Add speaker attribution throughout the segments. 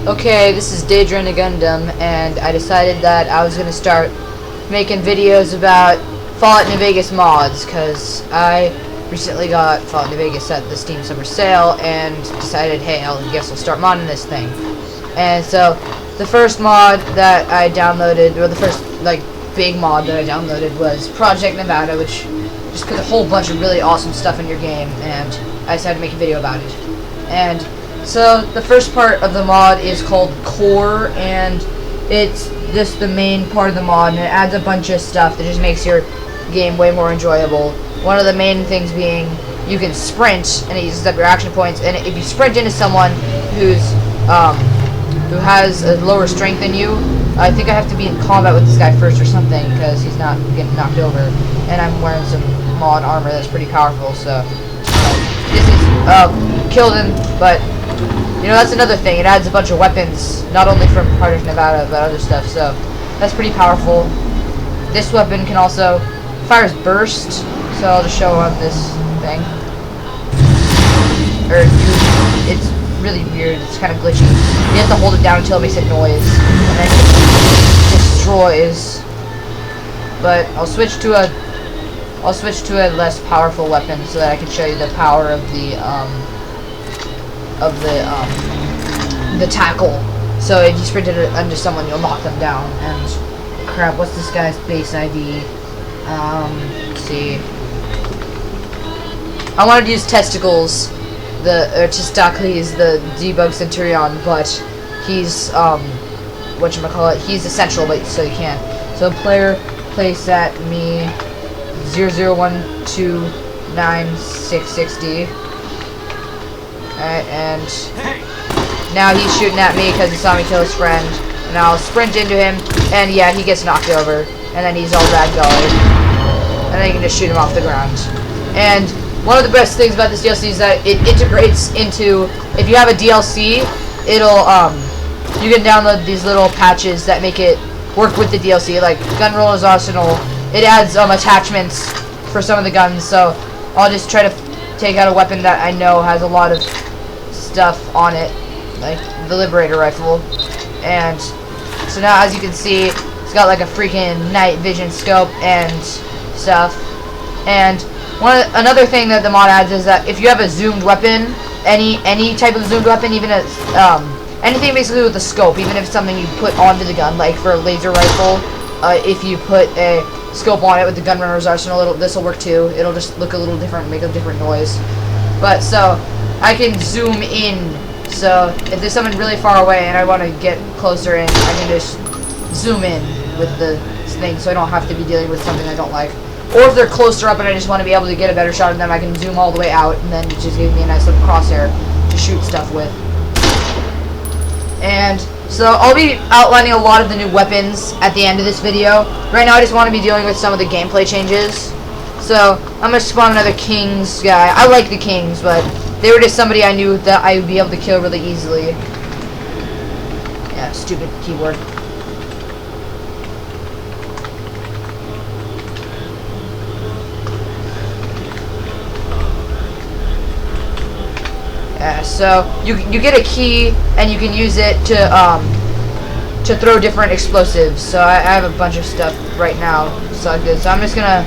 Speaker 1: Okay, this is Daedrin the Gundam, and I decided that I was going to start making videos about Fallout New Vegas mods, because I recently got Fallout New Vegas at the Steam Summer Sale, and decided, hey, I guess I'll start modding this thing. And so, the first mod that I downloaded, or the first, like, big mod that I downloaded was Project Nevada, which just put a whole bunch of really awesome stuff in your game, and I decided to make a video about it. And so the first part of the mod is called Core, and it's just the main part of the mod, and it adds a bunch of stuff that just makes your game way more enjoyable. One of the main things being you can sprint, and it uses up your action points, and if you sprint into someone who has a lower strength than you, I think I have to be in combat with this guy first or something, because he's not getting knocked over, and I'm wearing some mod armor that's pretty powerful, so this is, killed him, but you know, that's another thing. It adds a bunch of weapons, not only from Project Nevada, but other stuff, so that's pretty powerful. This weapon can also fires burst, so I'll just show on this thing. It's really weird, it's kind of glitchy. You have to hold it down until it makes a noise, and then it destroys. But I'll switch to a less powerful weapon so that I can show you the power of the tackle. So if you sprint under someone, you'll knock them down. And crap, what's this guy's base ID? Let's see. I wanted to use Testicles, Testicles, the debug Centurion, but he's whatchamacallit, he's essential, but so you can't. So player place at me 00129660. Alright, and now he's shooting at me because he saw me kill his friend. And I'll sprint into him, and yeah, he gets knocked over. And then he's all ragdolled. And then you can just shoot him off the ground. And one of the best things about this DLC is that it integrates into, if you have a DLC, it'll, you can download these little patches that make it work with the DLC, like Gun Roller's Arsenal. It adds attachments for some of the guns, so I'll just try to take out a weapon that I know has a lot of stuff on it, like the Liberator Rifle. And so now, as you can see, it's got like a freaking night vision scope and stuff. And another thing that the mod adds is that if you have a zoomed weapon, any type of zoomed weapon, even anything basically with a scope, even if it's something you put onto the gun, like for a laser rifle, if you put a scope on it with the Gunrunner's Arsenal, this will work too. It'll just look a little different, make a different noise. But so I can zoom in. So if there's someone really far away and I want to get closer in, I can just zoom in with the thing, so I don't have to be dealing with something I don't like. Or if they're closer up and I just want to be able to get a better shot of them, I can zoom all the way out, and then it just gives me a nice little crosshair to shoot stuff with. And so I'll be outlining a lot of the new weapons at the end of this video. Right now I just want to be dealing with some of the gameplay changes. So I'm going to spawn another Kings guy. I like the Kings, but they were just somebody I knew that I would be able to kill really easily. Yeah, stupid keyboard. Yeah, so you get a key and you can use it to throw different explosives. So I have a bunch of stuff right now. So I'm just gonna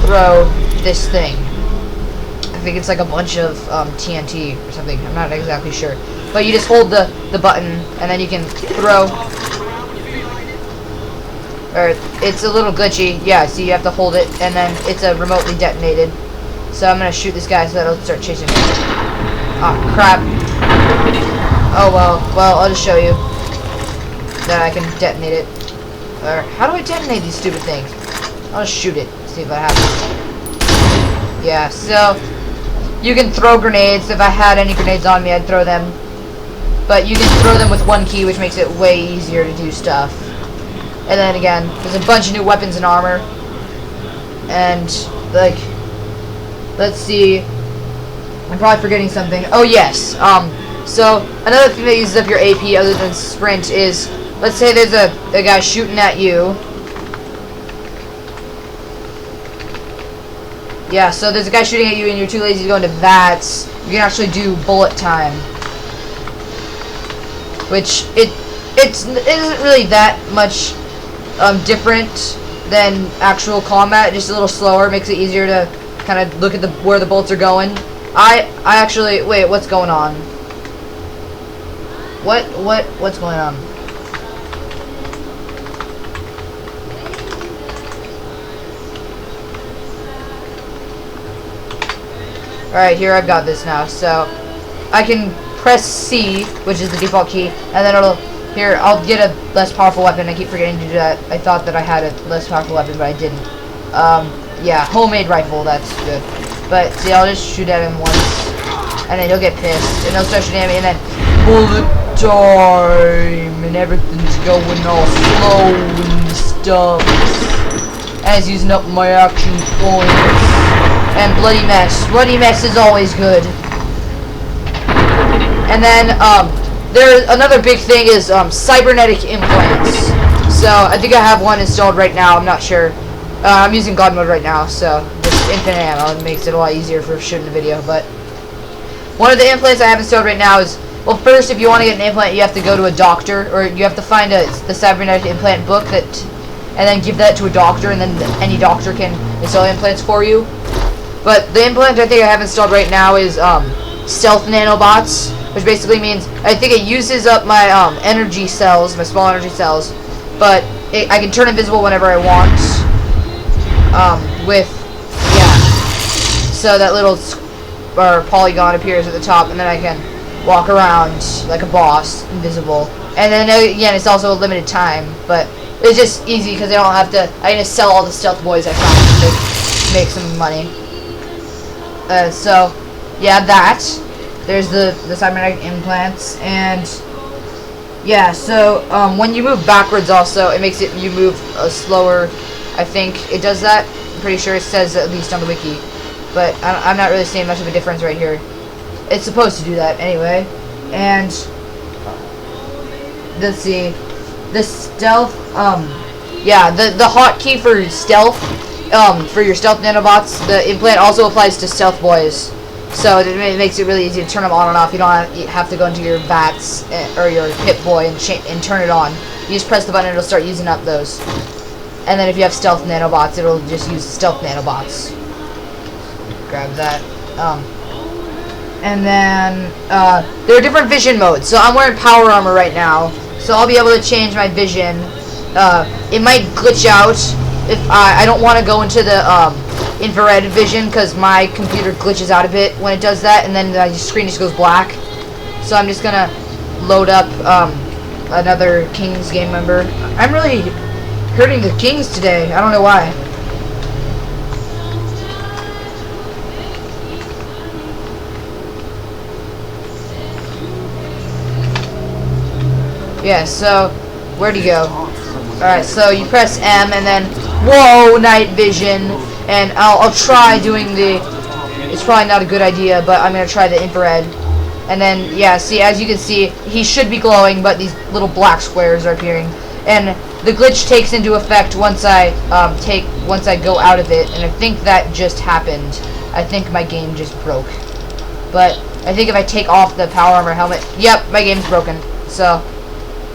Speaker 1: throw this thing. I think it's like a bunch of TNT or something. I'm not exactly sure. But you just hold the button and then you can throw. Or it's a little glitchy. Yeah, see, you have to hold it and then it's remotely detonated. So I'm gonna shoot this guy so that it'll start chasing me. Oh crap. Oh well, I'll just show you that I can detonate it. Or how do I detonate these stupid things? I'll just shoot it, see if that happens. Yeah, so you can throw grenades. If I had any grenades on me, I'd throw them. But you can throw them with one key, which makes it way easier to do stuff. And then again, there's a bunch of new weapons and armor. And like, let's see. I'm probably forgetting something. Oh yes. So another thing that uses up your AP other than sprint is, let's say there's a guy shooting at you. Yeah, so there's a guy shooting at you and you're too lazy to go into VATS. You can actually do bullet time. which isn't really that much different than actual combat. Just a little slower, makes it easier to kind of look at where the bolts are going. I actually wait. What's going on? What's going on? Alright, here I've got this now. So I can press C, which is the default key, and then I'll get a less powerful weapon. I keep forgetting to do that. I thought that I had a less powerful weapon, but I didn't. Yeah, homemade rifle, that's good. But see, I'll just shoot at him once, and then he'll get pissed, and he'll start shooting at me, and then bullet time, and everything's going all slow and stuff. And it's using up my action points. And bloody mess. Bloody mess is always good. And then there's another big thing is cybernetic implants. So I think I have one installed right now. I'm not sure. I'm using God mode right now, so just infinite ammo. It makes it a lot easier for shooting a video. But one of the implants I have installed right now is, well, first, if you want to get an implant, you have to go to a doctor, or you have to find the cybernetic implant book and then give that to a doctor, and then any doctor can install implants for you. But the implant I think I have installed right now is stealth nanobots, which basically means I think it uses up my energy cells, my small energy cells, but I can turn invisible whenever I want. So that little polygon appears at the top, and then I can walk around like a boss, invisible. And then again, it's also a limited time, but it's just easy because I don't have to. I can just sell all the stealth boys I found to make some money. So yeah, there's the cybernetic implants, and yeah, so when you move backwards also, it makes you move slower. I think it does that. I'm pretty sure it says, at least on the wiki, but I'm not really seeing much of a difference right here. It's supposed to do that anyway. And let's see, the stealth, yeah, the hotkey for stealth, for your stealth nanobots, the implant also applies to stealth boys. So it makes it really easy to turn them on and off. You don't have to go into your VATS or your Hit-Boy and turn it on. You just press the button and it'll start using up those. And then if you have stealth nanobots, it'll just use stealth nanobots. Grab that. And then there are different vision modes. So I'm wearing power armor right now, so I'll be able to change my vision. It might glitch out if I don't want to go into the infrared vision, because my computer glitches out a bit when it does that, and then the screen just goes black. So I'm just gonna load up another Kings game member. I'm really hurting the Kings today. I don't know why. Yeah, so where'd he go? Alright, so you press M and then whoa, night vision, and I'll try doing it's probably not a good idea, but I'm gonna try the infrared. And then yeah, see, as you can see, he should be glowing, but these little black squares are appearing. And the glitch takes into effect once I go out of it, and I think that just happened. I think my game just broke. But I think if I take off the power armor helmet, yep, my game's broken. So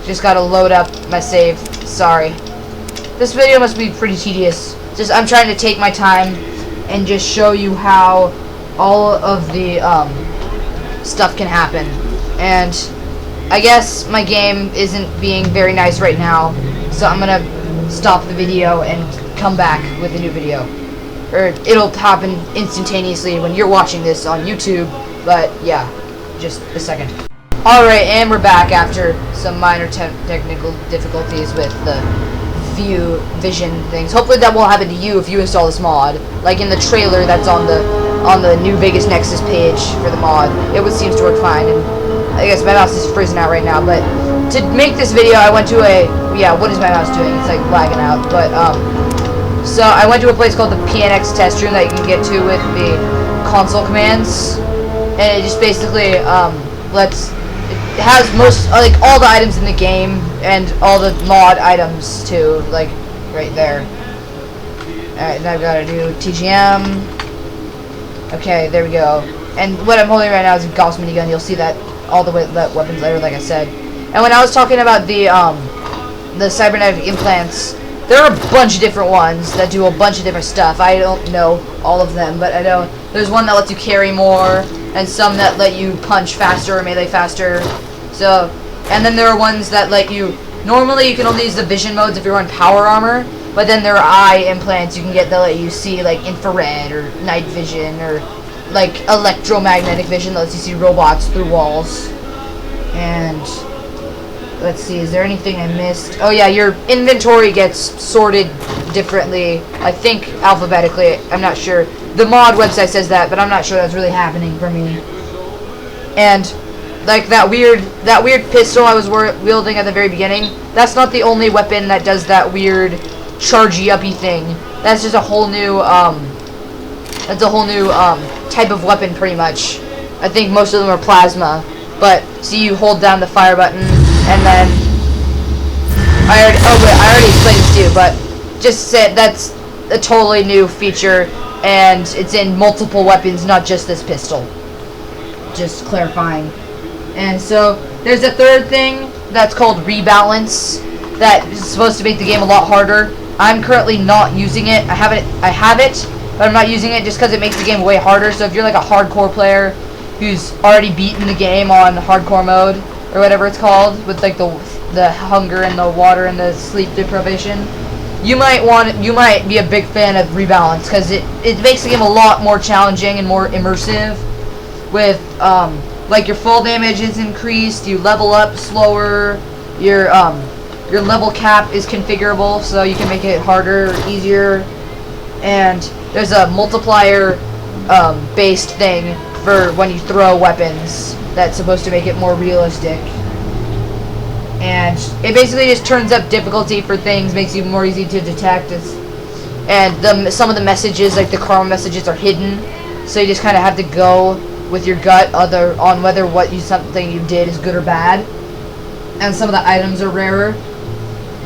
Speaker 1: just gotta load up my save. Sorry. This video must be pretty tedious. Just I'm trying to take my time and just show you how all of the stuff can happen. And I guess my game isn't being very nice right now, so I'm gonna stop the video and come back with a new video. Or it'll happen instantaneously when you're watching this on YouTube, but yeah, just a second. Alright, and we're back after some minor technical difficulties with the vision things. Hopefully that won't happen to you if you install this mod. Like in the trailer that's on the new Vegas Nexus page for the mod. It seems to work fine, and I guess my mouse is freezing out right now, but to make this video I went to what is my mouse doing? It's like lagging out, but so I went to a place called the PNX test room that you can get to with the console commands, and it just basically it has like all the items in the game and all the mod items too, like right there. Alright, now I've got a new TGM. Okay, there we go. And what I'm holding right now is a Gauss minigun. You'll see that all the weapons later, like I said. And when I was talking about the cybernetic implants, there are a bunch of different ones that do a bunch of different stuff. I don't know all of them, but I know there's one that lets you carry more, and some that let you punch faster or melee faster. So, and then there are ones that let you, normally you can only use the vision modes if you're on power armor, but then there are eye implants you can get that let you see like infrared or night vision or like electromagnetic vision that lets you see robots through walls. And let's see, is there anything I missed? Oh yeah, your inventory gets sorted differently. I think alphabetically. I'm not sure. The mod website says that, but I'm not sure that's really happening for me. And like that weird pistol I was wielding at the very beginning, that's not the only weapon that does that weird chargy uppy thing. That's just a whole new type of weapon pretty much. I think most of them are plasma. But see, you hold down the fire button, and then I already explained this to you, but just said that's a totally new feature, and it's in multiple weapons, not just this pistol. Just clarifying. And so there's a third thing that's called rebalance that is supposed to make the game a lot harder. I'm currently not using it. I have it, but I'm not using it just because it makes the game way harder. So if you're like a hardcore player who's already beaten the game on hardcore mode or whatever it's called, with like the hunger and the water and the sleep deprivation, you might be a big fan of rebalance because it makes the game a lot more challenging and more immersive. With like your fall damage is increased, you level up slower, your level cap is configurable so you can make it harder or easier, and there's a multiplier based thing for when you throw weapons that's supposed to make it more realistic. And it basically just turns up difficulty for things, makes you more easy to detect. And some of the messages, like the karma messages, are hidden, so you just kind of have to go with your gut on whether something you did is good or bad. And some of the items are rarer.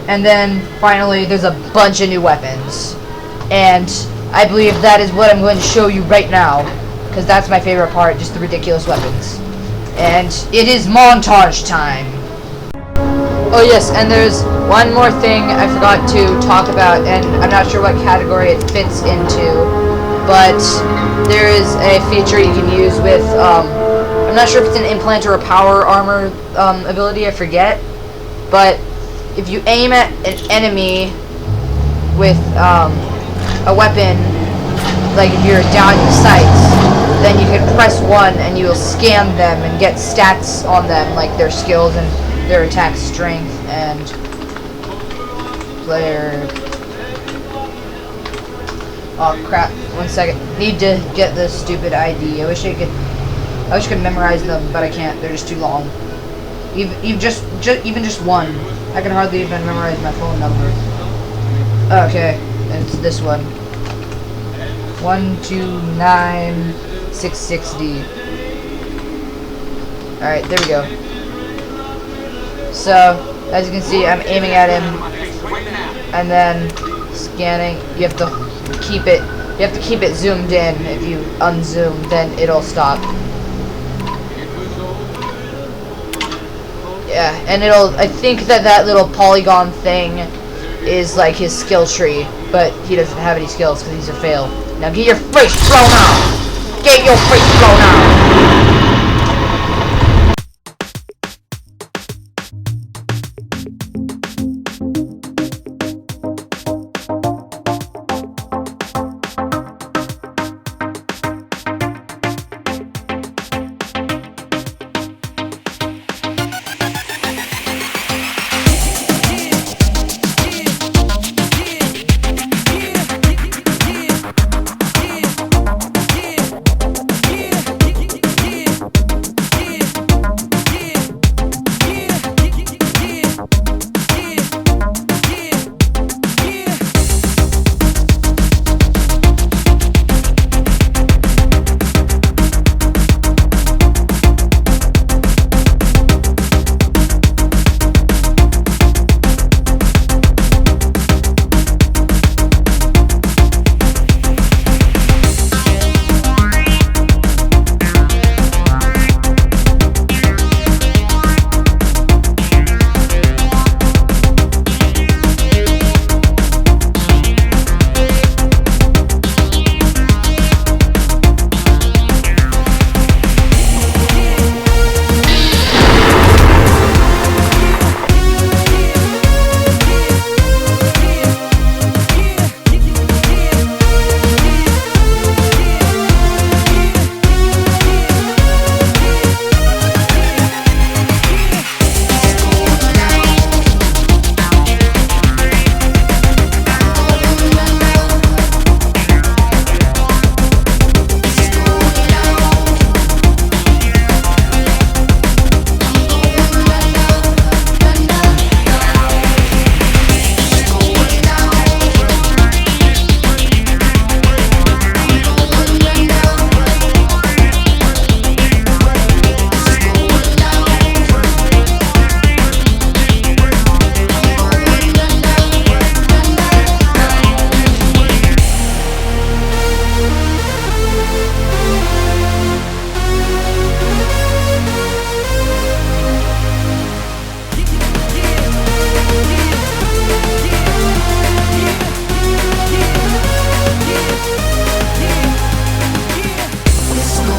Speaker 1: And then finally, there's a bunch of new weapons, and I believe that is what I'm going to show you right now, because that's my favorite part, just the ridiculous weapons. And it is montage time. Oh yes, and there's one more thing I forgot to talk about, and I'm not sure what category it fits into, but there is a feature you can use with, I'm not sure if it's an implant or a power armor ability, I forget, but if you aim at an enemy with a weapon, like if you're down in sights, then you can press 1 and you will scan them and get stats on them, like their skills and their attack strength and player. Oh crap! 1 second. Need to get this stupid ID. I wish I could memorize them, but I can't. They're just too long. Even just one. I can hardly even memorize my phone number. Okay, it's this one. 129660. Alright, there we go. So, as you can see, I'm aiming at him, and then scanning. You have to keep it zoomed in. If you unzoom, then it'll stop. Yeah, and I think that little polygon thing is like his skill tree, but he doesn't have any skills because he's a fail. Now get your face blown off! Get your face blown off!